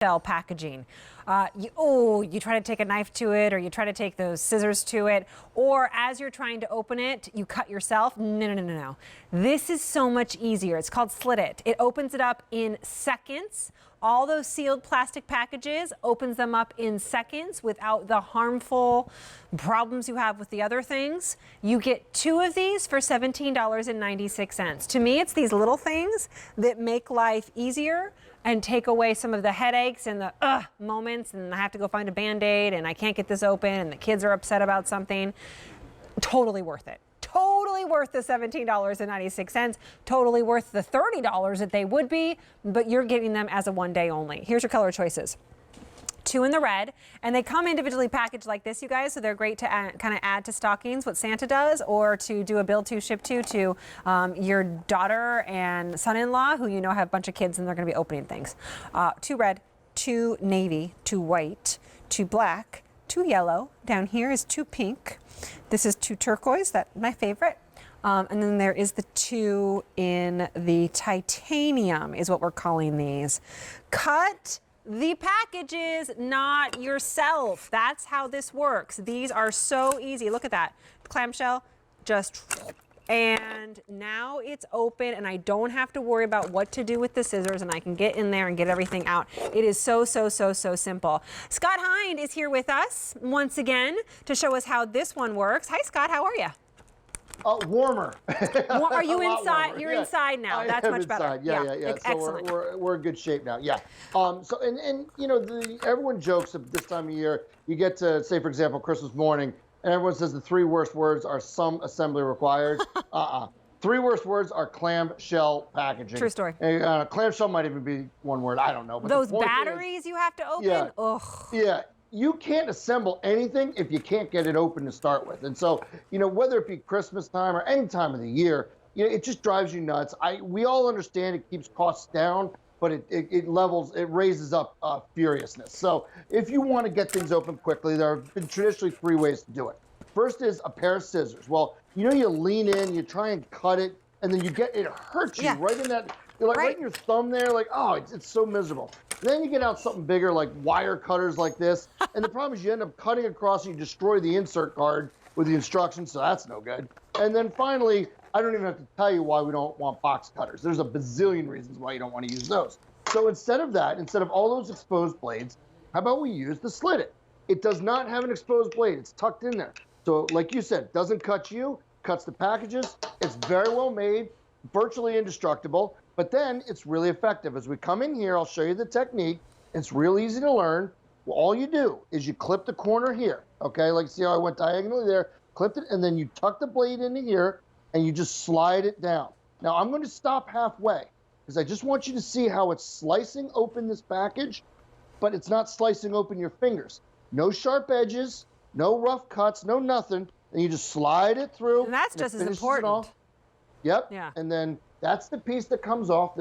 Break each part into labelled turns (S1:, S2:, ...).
S1: Clamshell packaging. You try to take a knife to it, or you try to take those scissors to it, or as you're trying to open it, you cut yourself. No. This is so much easier. It's called Slitit. It opens it up in seconds. All those sealed plastic packages opens them up in seconds without the harmful problems you have with the other things. You get 2 of these for $17.96. To me, it's these little things that make life easier and take away some of the headaches and the moments, and I have to go find a Band-Aid and I can't get this open and the kids are upset about something. Totally worth it. Totally worth the $17.96, totally worth the $30 that they would be, but you're getting them as a one-day only. Here's your color choices. 2 in the red, and they come individually packaged like this, you guys, so they're great to kind of add to stockings, what Santa does, or to do a build to, ship to your daughter and son-in-law, who you know have a bunch of kids and they're going to be opening things. 2 red, 2 navy, 2 white, 2 black, 2 yellow. Down here is 2 pink. This is 2 turquoise, that's my favorite. And then there is the 2 in the titanium, is what we're calling these. Cut the packages, not yourself. That's how this works. These are so easy. Look at that. Clamshell, and now it's open and I don't have to worry about what to do with the scissors, and I can get in there and get everything out. It is so simple. Scott Hind is here with us once again to show us how this one works. Hi, Scott, how are you?
S2: Warmer.
S1: Are you inside? You're inside now. That's much better.
S2: Yeah.
S1: Excellent.
S2: So we're in good shape now. Yeah. So you know, everyone jokes at this time of year. You get to, say, for example, Christmas morning, and everyone says the 3 worst words are some assembly required. 3 worst words are clamshell packaging.
S1: True story.
S2: Clamshell might even be 1 word. I don't know. But
S1: those batteries you have to open.
S2: Yeah.
S1: Ugh.
S2: Yeah. You can't assemble anything if you can't get it open to start with. And so, you know, whether it be Christmas time or any time of the year, you know, it just drives you nuts. We all understand it keeps costs down, but it raises up furiousness. So if you want to get things open quickly, there have been traditionally 3 ways to do it. First is a pair of scissors. Well, you know, you lean in, you try and cut it, and then it hurts you right in that, right in your thumb there, like, oh, it's so miserable. Then you get out something bigger, like wire cutters like this, and the problem is you end up cutting across and you destroy the insert card with the instructions, so that's no good. And then finally, I don't even have to tell you why we don't want box cutters. There's a bazillion reasons why you don't want to use those. So instead of that, instead of all those exposed blades, how about we use the Slit-it? It does not have an exposed blade. It's tucked in there. So like you said, doesn't cut you, cuts the packages. It's very well made, virtually indestructible. But then it's really effective. As we come in here, I'll show you the technique. It's real easy to learn. Well, all you do is you clip the corner here, okay? Like, see how I went diagonally there, clipped it, and then you tuck the blade into here, and you just slide it down. Now, I'm going to stop halfway, because I just want you to see how it's slicing open this package, but it's not slicing open your fingers. No sharp edges, no rough cuts, no nothing, and you just slide it through.
S1: And that's just as important.
S2: Yep.
S1: Yeah.
S2: And then that's the piece that comes off,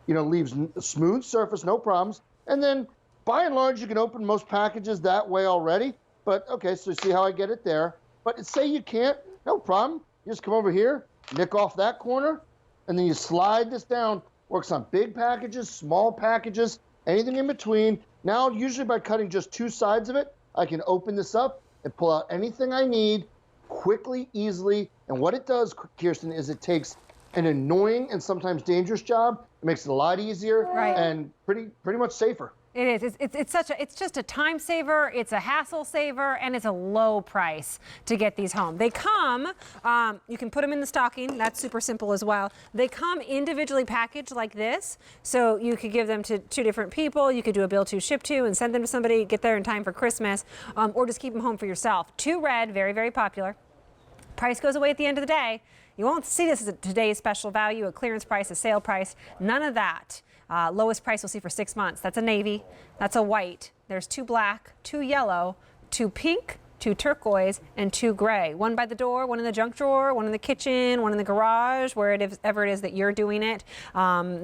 S2: leaves a smooth surface, no problems. And then, by and large, you can open most packages that way already. But, okay, so see how I get it there. But say you can't, no problem. You just come over here, nick off that corner, and then you slide this down. Works on big packages, small packages, anything in between. Now, usually by cutting just 2 sides of it, I can open this up and pull out anything I need quickly, easily. And what it does, Kirsten, is it takes an annoying and sometimes dangerous job. It makes it a lot easier and pretty much safer.
S1: It is. It's just a time saver. It's a hassle saver, and it's a low price to get these home. They come. You can put them in the stocking. That's super simple as well. They come individually packaged like this, so you could give them to 2 different people. You could do a bill to, ship to, and send them to somebody. Get there in time for Christmas, or just keep them home for yourself. 2 red, very popular. Price goes away at the end of the day. You won't see this as today's special value, a clearance price, a sale price, none of that. Lowest price we'll see for 6 months. That's a navy, that's a white. There's 2 black, 2 yellow, 2 pink, 2 turquoise, and 2 gray. 1 by the door, 1 in the junk drawer, 1 in the kitchen, 1 in the garage, wherever it is that you're doing it.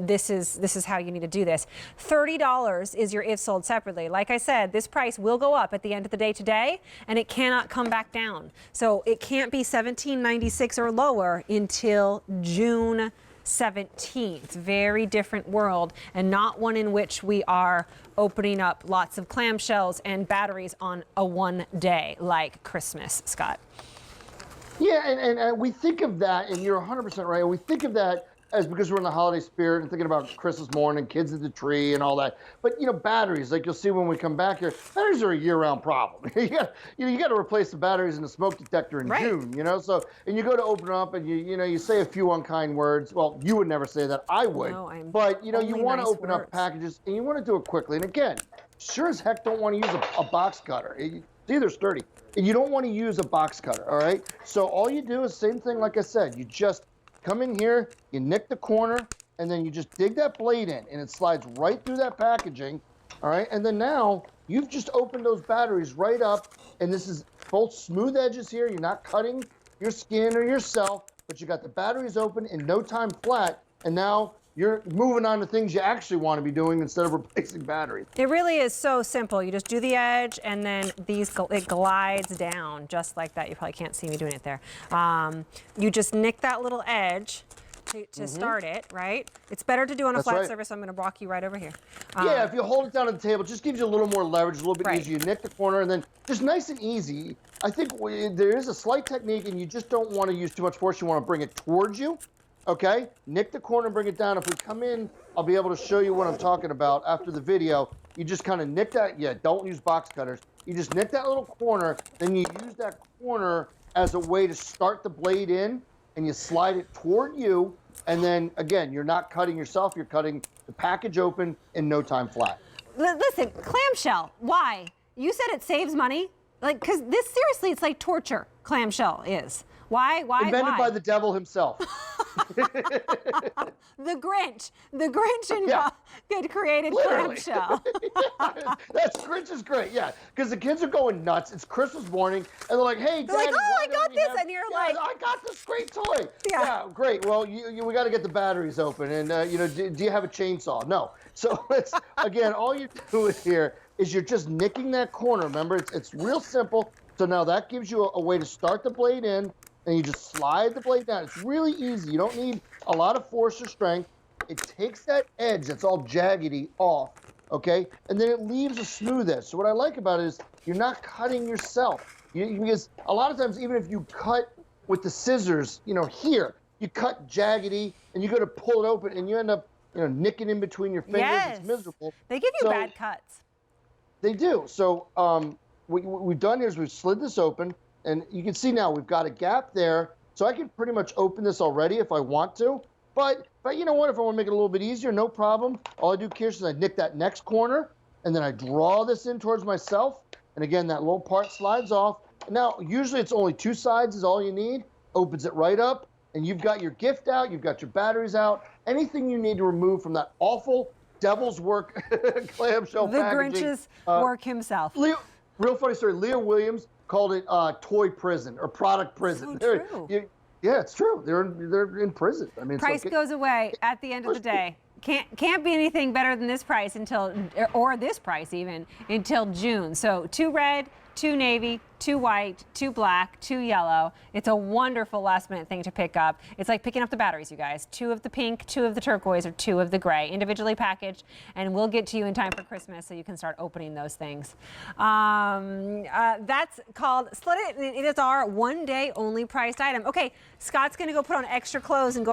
S1: This is how you need to do this. $30 is your if sold separately. Like I said, this price will go up at the end of the day today, and it cannot come back down. So it can't be $17.96 or lower until June 17th. Very different world, and not one in which we are opening up lots of clamshells and batteries on a one day like Christmas, Scott.
S2: Yeah, and we think of that, and you're 100% right. We think of that as because we're in the holiday spirit and thinking about Christmas morning, kids at the tree and all that. But, batteries, like you'll see when we come back here, batteries are a year-round problem. you got to replace the batteries in the smoke detector in June, So, and you go to open up and you say a few unkind words. Well, you would never say that. I would.
S1: No,
S2: but, you want to
S1: nice
S2: open
S1: words.
S2: up packages and you want to do it quickly. And again, sure as heck don't want to use a box cutter. It's either sturdy. And you don't want to use a box cutter, all right? So all you do is same thing, like I said, you just come in here, you nick the corner, and then you just dig that blade in, and it slides right through that packaging, all right? And then now you've just opened those batteries right up, and this is both smooth edges here. You're not cutting your skin or yourself, but you got the batteries open in no time flat, and now you're moving on to things you actually want to be doing instead of replacing batteries.
S1: It really is so simple. You just do the edge, and then it glides down just like that. You probably can't see me doing it there. You just nick that little edge to start it, right? It's better to do on a flat surface, so I'm going to walk you right over here.
S2: Yeah, if you hold it down on the table, it just gives you a little more leverage, a little bit
S1: Right.
S2: easier. You nick the corner, and then just nice and easy. I think there is a slight technique, and you just don't want to use too much force. You want to bring it towards you. Okay, nick the corner and bring it down. If we come in, I'll be able to show you what I'm talking about after the video. You just kind of nick that. Yeah, don't use box cutters. You just nick that little corner, then you use that corner as a way to start the blade in, and you slide it toward you. And then, again, you're not cutting yourself. You're cutting the package open in no time flat.
S1: Listen, clamshell, why? You said it saves money? Because this, seriously, it's like torture, clamshell is. Why?
S2: Invented by the devil himself.
S1: The Grinch created
S2: Literally.
S1: clamshell.
S2: Grinch is great, yeah. Because the kids are going nuts. It's Christmas morning, and they're like, "Hey,
S1: They're like,
S2: Daddy,
S1: "Oh,
S2: why
S1: I
S2: don't
S1: got
S2: we
S1: this,"
S2: have-"
S1: and you're
S2: Yeah,
S1: like,
S2: "I got this great toy."
S1: Yeah.
S2: Great. Well, we got to get the batteries open, and do you have a chainsaw? No. So it's again, all you're doing here is you're just nicking that corner. Remember, it's real simple. So now that gives you a way to start the blade in, and you just slide the blade down. It's really easy. You don't need a lot of force or strength. It takes that edge that's all jaggedy off, okay? And then it leaves a smooth edge. So what I like about it is you're not cutting yourself. Because a lot of times, even if you cut with the scissors, here, you cut jaggedy, and you go to pull it open, and you end up, nicking in between your fingers.
S1: Yes.
S2: It's miserable.
S1: They give you bad cuts.
S2: They do. So what we've done here is we've slid this open, and you can see now we've got a gap there. So I can pretty much open this already if I want to. But you know what? If I want to make it a little bit easier, no problem. All I do, Kirsten, is I nick that next corner, and then I draw this in towards myself. And again, that little part slides off. Now, usually it's only two sides is all you need. Opens it right up, and you've got your gift out. You've got your batteries out. Anything you need to remove from that awful devil's work clamshell
S1: The
S2: packaging.
S1: Grinch's work himself.
S2: Real funny story. Leah Williams called it toy prison or product prison.
S1: So true.
S2: Yeah, it's true. They're in prison. I mean,
S1: Price goes away at the end of the day. Can't be anything better than this price or this price even, until June. So 2 red, 2 navy, 2 white, 2 black, 2 yellow. It's a wonderful last minute thing to pick up. It's like picking up the batteries, you guys. 2 of the pink, 2 of the turquoise, or 2 of the gray, individually packaged, and we'll get to you in time for Christmas so you can start opening those things. That's called Slit It. It is our one day only priced item. Okay, Scott's gonna go put on extra clothes and go